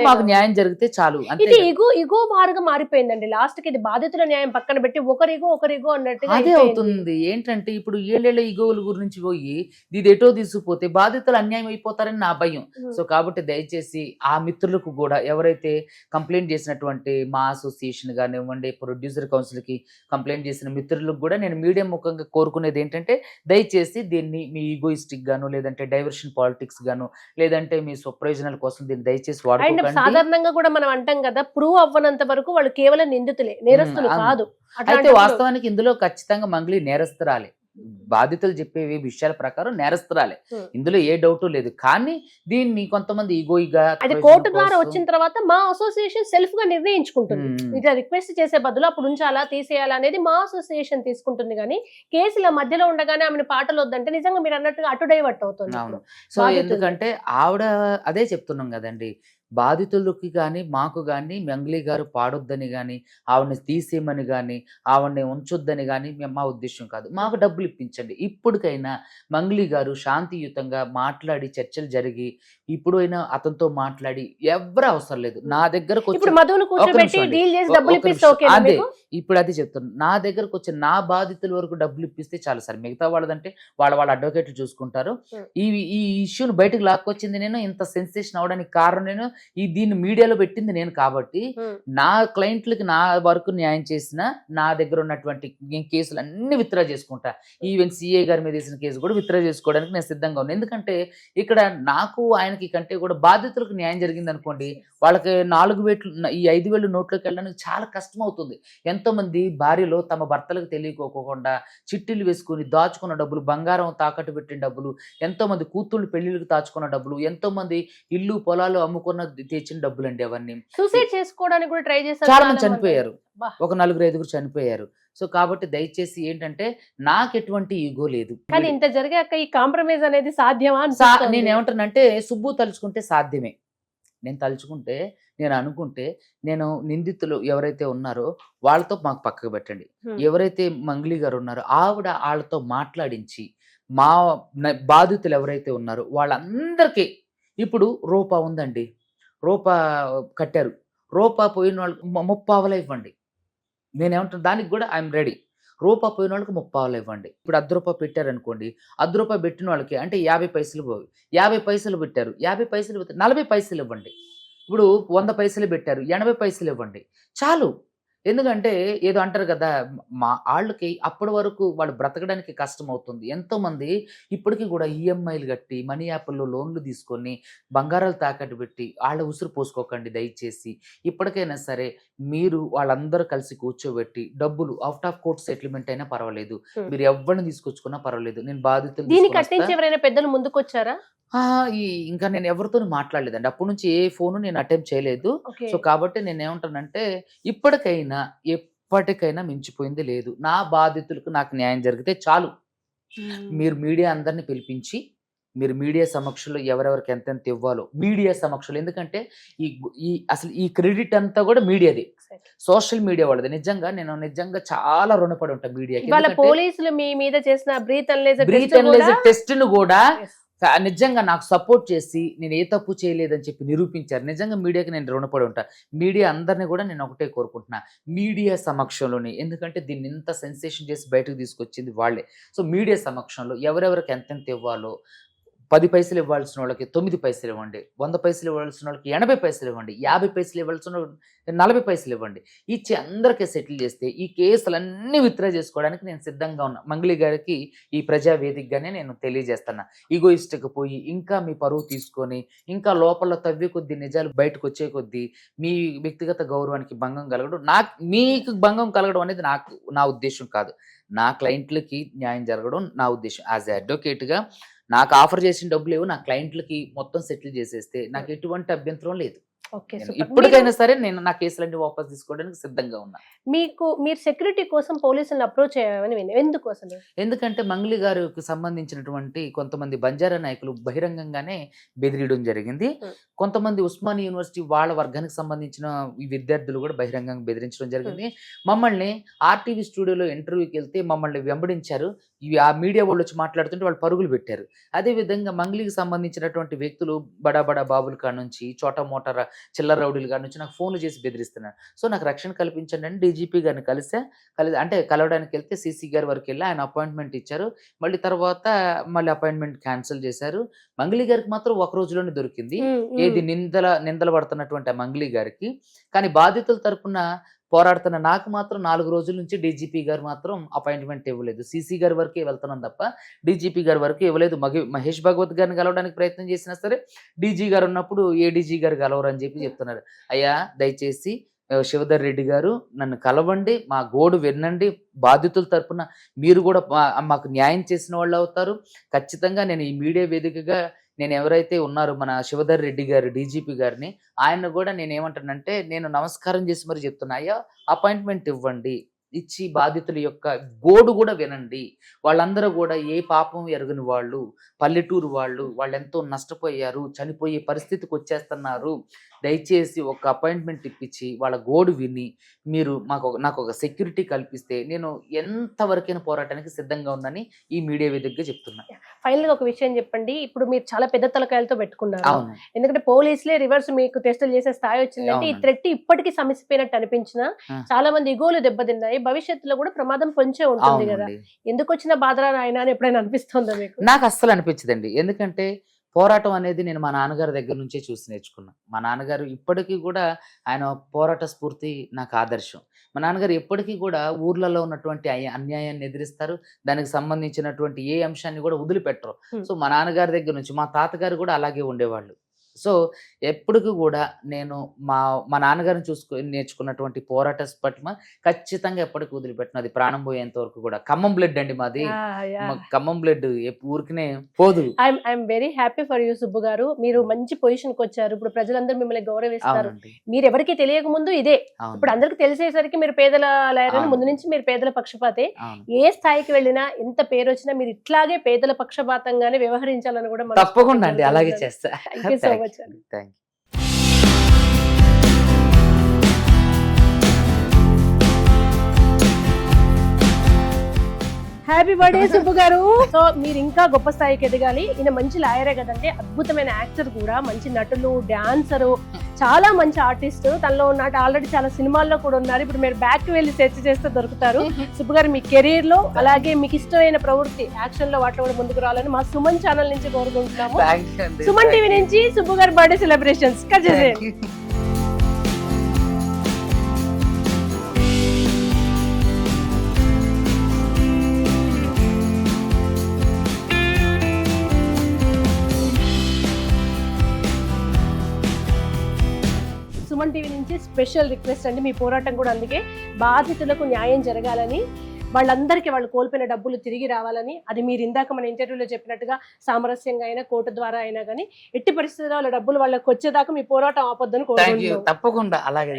మాకు న్యాయం జరిగితే చాలు. ఇది ఇగో మార్గం మారిపోయిందండి. లాస్ట్ కి ఇది బాధితుల న్యాయం పక్కన పెట్టి ఒకరిగో అన్నట్టుగా అదే అవుతుంది. ఏంటంటే ఇప్పుడు ఏళ్ళేళ్ళ ఇగోల గురించి పోయి ఇది ఎటో తీసుకుపోతే బాధితులు అన్యాయం అయిపోతారని నా భయం. సో కాబట్టి దయచేసి ఆ మిత్రులకు కూడా ఎవరైతే కంప్లైంట్ చేసినటువంటి మా అసోసియేషన్ కానివ్వండి, ప్రొడ్యూసర్ కౌన్సిల్కి కంప్లైంట్ చేసిన మిత్రులకు కూడా నేను మీడియా ముఖంగా కోరుకునేది ఏంటంటే, దయచేసి దీన్ని మీ ఈగోయిస్టిక్ గాను, లేదంటే డైవర్షన్ పాలిటిక్స్ గాను, లేదంటే మీ స్వప్రయోజనాల కోసం దీన్ని దయచేసి అండ్ వాడుకోకండి. సాధారణంగా కూడా మనం అంటాం కదా, ప్రూవ్ అవ్వనంత వరకు వాళ్ళు కేవలం నిందితులే, నేరస్తులు కాదు. అయితే అట్లాంటప్పుడు వాస్తవానికి ఇందులో ఖచ్చితంగా మంగ్లీ నేరస్తురాలే. బాధితులు చెప్పే విషయాల ప్రకారం నేరస్తురాలే, ఇందులో ఏ డౌట్ లేదు. కానీ దీన్ని కొంతమంది ఈగోయిగా అది కోర్టు ద్వారా వచ్చిన తర్వాత మా అసోసియేషన్ సెల్ఫ్ గా నిర్ణయించుకుంటుంది. ఇట్లా రిక్వెస్ట్ చేసే బదులు అప్పుడు ఉంచాలా తీసేయాలా అనేది మా అసోసియేషన్ తీసుకుంటుంది. కానీ కేసుల మధ్యలో ఉండగానే ఆమెను పాటలు వద్దంటే నిజంగా మీరు అన్నట్టుగా అటు డైవర్ట్ అవుతుంది. అవును. సో బాధితులు. ఎందుకంటే ఆవిడ అదే చెప్తున్నాం కదండి, బాధితులకి కానీ మాకు కానీ మంగ్లీ గారు పాడొద్దని కానీ, ఆవిడని తీసేయమని కానీ, ఆవిడని ఉంచొద్దని కానీ మా ఉద్దేశం కాదు. మాకు డబ్బులు ఇప్పించండి. ఇప్పటికైనా మంగ్లీ గారు శాంతియుతంగా మాట్లాడి చర్చలు జరిగి, ఇప్పుడైనా అతనితో మాట్లాడి, ఎవరు అవసరం లేదు నా దగ్గరకు ఇప్పుడు వచ్చి. మధువును ఒక్క కూర్చోబెట్టి నిమిషం అండి, డీల్ చేసి ఒక్క డబ్బులు ఇప్పిస్తే నిమిషం. ఓకేనా అదే మీకు? ఇప్పుడు అది చెప్తున్నాను, నా దగ్గరకు వచ్చి నా బాధితుల వరకు డబ్బులు ఇప్పిస్తే చాలు సార్. మిగతా వాళ్ళదంటే వాళ్ళ అడ్వకేట్లు చూసుకుంటారు. ఈ ఈ ఇష్యూని బయటకు లాక్కొచ్చింది నేను, ఇంత సెన్సేషన్ అవడానికి కారణం నేను, దీన్ని మీడియాలో పెట్టింది నేను. కాబట్టి నా క్లయింట్లకి నా వరకు న్యాయం చేసిన, నా దగ్గర ఉన్నటువంటి కేసులు అన్ని విత్డ్రా చేసుకుంటా. ఈవెన్ సిఐ గారి మీద వేసిన కేసు కూడా విత్డ్రా చేసుకోవడానికి నేను సిద్ధంగా ఉన్నాను. ఎందుకంటే ఇక్కడ నాకు ఆయనకి కంటే కూడా బాధితులకు న్యాయం జరిగింది అనుకోండి, వాళ్ళకి 4 వేలు ఈ 5,000 నోట్లోకి వెళ్ళడానికి చాలా కష్టం అవుతుంది. ఎంతో మంది భార్యలో తమ భర్తలకు తెలియకోకుండా చిట్టీలు వేసుకుని దాచుకున్న డబ్బులు, బంగారం తాకట్టు పెట్టిన డబ్బులు, ఎంతో మంది కూతుళ్ళు పెళ్లిళ్ళకి దాచుకున్న డబ్బులు, ఎంతో మంది ఇల్లు పొలాలు అమ్ముకున్న తెచ్చిన డబ్బులు అండి అవన్నీ. సూసైడ్ చేసుకోవడానికి కూడా ట్రై చేశారు, చాలా మంది చనిపోయారు, బా. ఒక 4-5 చనిపోయారు. సో కాబట్టి దయచేసి ఏంటంటే, నాకు ఎటువంటి ఈగో లేదు. కానీ ఇంత జరిగాక ఈ కాంప్రమైజ్ అనేది సాధ్యమా అనిపిస్తోంది. నేను ఏమంటానంటే, సుబ్బు తలుచుకుంటే సాధ్యమే. నేను తలుచుకుంటే, నేను అనుకుంటే, నేను నిందితులు ఎవరైతే ఉన్నారో వాళ్ళతో మాకు పక్కకు పెట్టండి. ఎవరైతే మంగ్లీ గారు ఉన్నారో ఆవిడ వాళ్ళతో మాట్లాడించి, మా బాధితులు ఎవరైతే ఉన్నారో వాళ్ళందరికీ ఇప్పుడు రూపా ఉందండి, రూపా కట్టారు, రూపా పోయిన వాళ్ళకి 30 ఇవ్వండి. నేనేమంటాను, దానికి కూడా ఐఎమ్ రెడీ. రూపా పోయిన వాళ్ళకి 30 ఇవ్వండి. ఇప్పుడు ₹10 పెట్టారనుకోండి, ₹10 పెట్టిన వాళ్ళకి అంటే 50 పైసలు పోయి, 50 పైసలు పెట్టారు, 50 పైసలు 40 పైసలు ఇవ్వండి. ఇప్పుడు 100 పైసలు పెట్టారు, 80 పైసలు ఇవ్వండి, చాలు. ఎందుకంటే ఏదో అంటారు కదా, మా వాళ్ళకి అప్పటి వరకు వాళ్ళు బ్రతకడానికి కష్టం అవుతుంది. ఎంతోమంది ఇప్పటికీ కూడా ఈఎంఐలు కట్టి, మనీ యాప్ల్లో లోన్లు తీసుకొని, బంగారాలు తాకట్టు పెట్టి వాళ్ళ ఉసురు పోసుకోకండి దయచేసి. ఇప్పటికైనా సరే మీరు వాళ్ళందరూ కలిసి కూర్చోబెట్టి డబ్బులు అవుట్ ఆఫ్ కోర్ట్ సెటిల్మెంట్ అయినా పర్వాలేదు, మీరు ఎవరిని తీసుకొచ్చుకున్నా పర్వాలేదు, నేను బాధితులు దీన్ని కట్టించి ఎవరైనా పెద్దలు ముందుకొచ్చారా? ఇంకా నేను ఎవరితో మాట్లాడలేదండి. అప్పటి నుంచి ఏ ఫోను నేను అటెంప్ట్ చేయలేదు. సో కాబట్టి నేను ఏమంటానంటే, ఎప్పటికైనా మించిపోయింది లేదు. నా బాధితులకు నాకు న్యాయం జరిగితే చాలు. మీరు మీడియా అందరిని పిలిపించి, మీరు మీడియా సమక్షంలో ఎవరెవరికి ఎంతెంత ఇవ్వాలో మీడియా సమక్షంలో, ఎందుకంటే అసలు ఈ క్రెడిట్ అంతా కూడా మీడియాది, సోషల్ మీడియా వాళ్ళది. నిజంగా చాలా రుణపడి ఉంటాం మీడియాకి. వాళ్ళ పోలీసులు మీ మీద చేసిన బ్రీత్ అనలైజర్ టెస్ట్ ను కూడా నిజంగా నాకు సపోర్ట్ చేసి, నేను ఏ తప్పు చేయలేదని చెప్పి నిరూపించారు. నిజంగా మీడియాకి నేను రుణపడి ఉంటా. మీడియా అందరినీ కూడా నేను ఒకటే కోరుకుంటున్నా, మీడియా సమక్షంలోనే, ఎందుకంటే దీన్ని ఇంత సెన్సేషన్ చేసి బయటకు తీసుకొచ్చింది వాళ్ళే. సో మీడియా సమక్షంలో ఎవరెవరికి ఎంతెంత ఇవ్వాలో, 10 పైసలు ఇవ్వాల్సిన వాళ్ళకి 9 పైసలు ఇవ్వండి, 100 పైసలు ఇవ్వాల్సిన వాళ్ళకి 80 పైసలు ఇవ్వండి, 50 పైసలు ఇవ్వాల్సిన 40 పైసలు ఇవ్వండి. ఇచ్చి అందరికీ సెటిల్ చేస్తే ఈ కేసులన్నీ విత్డ్రా చేసుకోవడానికి నేను సిద్ధంగా ఉన్నా. మంగ్లీ గారికి ఈ ప్రజా వేదికగానే నేను తెలియజేస్తున్నా. ఈగోయిస్ట్కి పోయి ఇంకా మీ పరువు తీసుకొని, ఇంకా లోపల తవ్వే కొద్దీ నిజాలు బయటకు వచ్చే కొద్దీ మీ వ్యక్తిగత గౌరవానికి భంగం కలగడం, మీకు భంగం కలగడం అనేది నా ఉద్దేశం కాదు. నా క్లయింట్లకి న్యాయం జరగడం నా ఉద్దేశం. యాజ్ ఎ అడ్వకేట్గా నాకు ఆఫర్ చేసిన డబ్బులు నా క్లయింట్లకి మొత్తం సెటిల్ చేసేస్తే నాకు ఎటువంటి అభ్యంతరం లేదు. ఇప్పటికైనా సరే నేను నా కేసులన్నీ వాపస్ తీసుకోవడానికి సిద్ధంగా ఉన్నా. మీరు సెక్యూరిటీ కోసం పోలీసులను అప్రోచ్ అయ్యామని ఎందుకు అసలు? ఎందుకంటే మంగ్లీ గారికి సంబంధించినటువంటి కొంతమంది బంజారా నాయకులు బహిరంగంగానే బెదిరియడం జరిగింది. కొంతమంది ఉస్మానియా యూనివర్సిటీ వాళ్ళ వర్గానికి సంబంధించిన ఈ విద్యార్థులు కూడా బహిరంగంగా బెదిరించడం జరిగింది. మమ్మల్ని ఆర్టీవీ స్టూడియోలో ఇంటర్వ్యూకి వెళ్తే మమ్మల్ని వెంబడించారు. ఆ మీడియా వాళ్ళు వచ్చి మాట్లాడుతుంటే వాళ్ళు పరుగులు పెట్టారు. అదే విధంగా మంగ్లీకి సంబంధించినటువంటి వ్యక్తులు బడా బాబుల కాడ నుంచి, చోటా మోటార్ చిల్లర రౌడీలు గారి నుంచి నాకు ఫోన్లు చేసి బెదిరిస్తున్నారు. సో నాకు రక్షణ కల్పించండి అని డీజీపీ గారిని అంటే కలవడానికి వెళ్తే సీసీ గారి వరకు వెళ్ళి ఆయన అపాయింట్మెంట్ ఇచ్చారు. మళ్ళీ తర్వాత మళ్ళీ అపాయింట్మెంట్ క్యాన్సిల్ చేశారు. మంగ్లీ గారికి మాత్రం ఒక రోజులోనే దొరికింది. ఏది నిందలు పడుతున్నటువంటి ఆ మంగ్లీ గారికి. కానీ బాధితుల తరపున పోరాడుతున్న నాకు మాత్రం 4 రోజుల నుంచి డీజీపీ గారు మాత్రం అపాయింట్మెంట్ ఇవ్వలేదు. సీసీ గారి వరకే వెళ్తున్నాం తప్ప డీజీపీ గారి వరకు ఇవ్వలేదు. మహేష్ భగవత్ గారిని కలవడానికి ప్రయత్నం చేసినా సరే డీజీ గారు ఉన్నప్పుడు ఏడీజీ గారు కలవరు అని చెప్పి చెప్తున్నారు. అయ్యా దయచేసి శివధర్ రెడ్డి గారు నన్ను కలవండి, మా గోడు వినండి, బాధితుల తరపున మీరు కూడా మాకు న్యాయం చేసిన వాళ్ళు అవుతారు. ఖచ్చితంగా నేను ఈ మీడియా వేదికగా నేను ఎవరైతే ఉన్నారో మన శివధర్ రెడ్డి గారు డీజీపీ గారిని, ఆయన కూడా నేను ఏమంటానంటే నేను నమస్కారం చేసి మరి చెప్తున్నా, అయ్యా అపాయింట్మెంట్ ఇవ్వండి, ఇచ్చి బాధితుల యొక్క గోడు కూడా వినండి. వాళ్ళందరూ కూడా ఏ పాపం ఎరగని వాళ్ళు, పల్లెటూరు వాళ్ళు ఎంతో నష్టపోయారు, చనిపోయే పరిస్థితికి వచ్చేస్తున్నారు. దయచేసి ఒక అపాయింట్మెంట్ ఇప్పించి వాళ్ళ గోడు విని మీరు నాకు ఒక సెక్యూరిటీ కల్పిస్తే నేను ఎంతవరకైనా పోరాటానికి సిద్ధంగా ఉందని ఈ మీడియా వేదికగా చెప్తున్నా. ఫైనల్ గా ఒక విషయం చెప్పండి. ఇప్పుడు మీరు చాలా పెద్ద తలకాయలతో పెట్టుకున్నారు. అవును, ఎందుకంటే పోలీసులే రివర్స్ మీకు టెస్టులు చేసే స్థాయి వచ్చిందంటే ఈ థ్రెట్ ఇప్పటికీ సమసిపోయినట్టు అనిపించిన చాలా మంది ఇగోలు దెబ్బతిన్నాయి. భవిష్యత్తులో కూడా ప్రమాదం పొంచే ఉంటుంది కదా. ఎందుకు వచ్చిన బాధరా ఆయన అని ఎప్పుడైనా అనిపిస్తుందా మీకు? నాకు అస్సలు అనిపించదండి. ఎందుకంటే పోరాటం అనేది నేను మా నాన్నగారి దగ్గర నుంచే చూసి నేర్చుకున్నా. మా నాన్నగారు ఇప్పటికీ కూడా ఆయన పోరాట స్ఫూర్తి నాకు ఆదర్శం. మా నాన్నగారు ఎప్పటికీ కూడా ఊర్లలో ఉన్నటువంటి అన్యాయాన్ని ఎదిరిస్తారు. దానికి సంబంధించినటువంటి ఏ అంశాన్ని కూడా వదిలిపెట్టరు. సో మా నాన్నగారి దగ్గర నుంచి మా తాతగారు కూడా అలాగే ఉండేవాళ్ళు. సో ఎప్పటికీ కూడా నేను మా నాన్నగారిని నేర్చుకున్నటువంటి పోరాట పట్ల ఖచ్చితంగా ఎప్పటికీ వదిలిపెట్టిన, అది ప్రాణం పోయేంత వరకు కూడా. ఖమ్మం బ్లడ్ అండి మాది, ఖమ్మం బ్లడ్ ఊరికినే పోదు. I'm very happy for you Subbu గారు. మీరు మంచి పొజిషన్ కి వచ్చారు. ఇప్పుడు ప్రజలందరూ మిమ్మల్ని గౌరవిస్తారు. మీరు ఎవరికి తెలియక ముందు ఇదే, ఇప్పుడు అందరికి తెలిసేసరికి మీరు పేదల లాయర్, ముందు నుంచి మీరు పేదల పక్షపాతే. ఏ స్థాయికి వెళ్ళినా ఎంత పేరు వచ్చినా మీరు ఇట్లాగే పేదల పక్షపాతంగానే వ్యవహరించాలని కూడా తప్పకుండా అండి, అలాగే చేస్తా. Thank you. Happy birthday Subbu గారు. సో మీరు ఇంకా గొప్ప స్థాయికి ఎదగాలి. ఈయన మంచి లాయరే కదంటే, అద్భుతమైన యాక్టర్ కూడా, మంచి నటులు, డాన్సరు, చాలా మంచి ఆర్టిస్ట్. తనలో ఉన్నట్టు ఆల్రెడీ చాలా సినిమాల్లో కూడా ఉన్నారు. ఇప్పుడు మీరు బ్యాక్ కి వెళ్ళి సెర్చ్ చేస్తే దొరుకుతారు. సుబ్బు గారు మీ కెరీర్ లో అలాగే మీకు ఇష్టమైన ప్రవృత్తి యాక్షన్ లో వాటిలో కూడా ముందుకు రావాలని మా సుమన్ ఛానల్ నుంచి కోరుకుంటున్నాము. సుమన్ టీవీ నుంచి సుబ్బు గారి బర్త్డే సెలబ్రేషన్స్ కట్ చేసేయండి. సుమన్ టీవీ నుంచి స్పెషల్ రిక్వెస్ట్ అండి, మీ పోరాటం కూడా అందుకే. బాధితులకు న్యాయం జరగాలని, వాళ్ళందరికీ వాళ్ళు కోల్పోయిన డబ్బులు తిరిగి రావాలని, అది మీరు ఇందాక మన ఇంటర్వ్యూలో చెప్పినట్టుగా సామరస్యంగా అయినా కోర్టు ద్వారా అయినా కానీ ఎట్టి పరిస్థితుల్లో వాళ్ళ డబ్బులు వాళ్ళకి వచ్చేదాకా మీ పోరాటం ఆపొద్దని కోరుకుంటున్నాను. తప్పకుండా అలాగే.